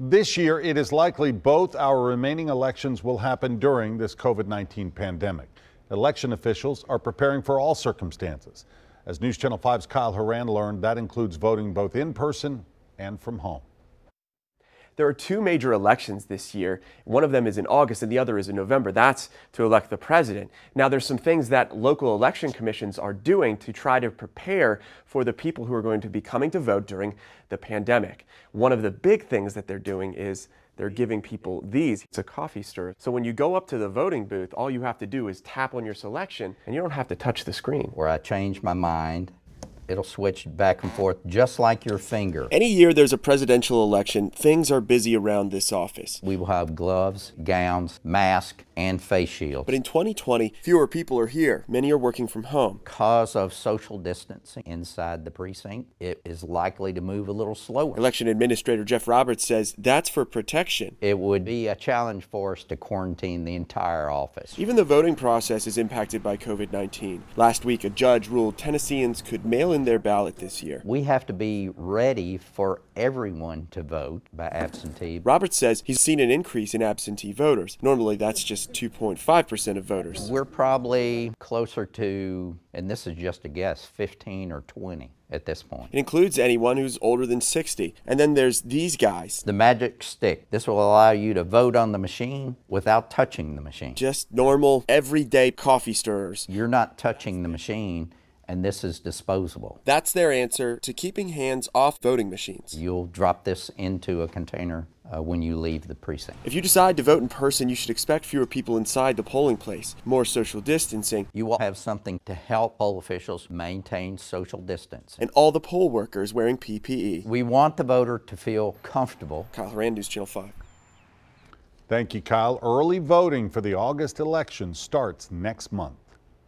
This year, it is likely both our remaining elections will happen during this COVID-19 pandemic. Election officials are preparing for all circumstances. As News Channel 5's Kyle Horan learned, that includes voting both in person and from home. There are two major elections this year. One of them is in August and the other is in November. That's to elect the president. Now, there's some things that local election commissions are doing to try to prepare for the people who are going to be coming to vote during the pandemic. One of the big things that they're doing is they're giving people these. It's a coffee stirrer. So when you go up to the voting booth, all you have to do is tap on your selection and you don't have to touch the screen. Where I change my mind, it'll switch back and forth just like your finger. Any year there's a presidential election, things are busy around this office. We will have gloves, gowns, masks, and face shields. But in 2020, fewer people are here. Many are working from home. Because of social distancing inside the precinct, it is likely to move a little slower. Election Administrator Jeff Roberts says that's for protection. It would be a challenge for us to quarantine the entire office. Even the voting process is impacted by COVID-19. Last week, a judge ruled Tennesseans could mail in their ballot this year. We have to be ready for everyone to vote by absentee. Roberts says he's seen an increase in absentee voters. Normally, that's just 2.5% of voters. We're probably closer to, and this is just a guess, 15 or 20 at this point. It includes anyone who's older than 60. And then there's these guys. The magic stick. This will allow you to vote on the machine without touching the machine. Just normal, everyday coffee stirrers. You're not touching the machine, and this is disposable. That's their answer to keeping hands off voting machines. You'll drop this into a container when you leave the precinct. If you decide to vote in person, you should expect fewer people inside the polling place, more social distancing. You will have something to help poll officials maintain social distance. And all the poll workers wearing PPE. We want the voter to feel comfortable. Kyle Horan, News Channel 5. Thank you, Kyle. Early voting for the August election starts next month.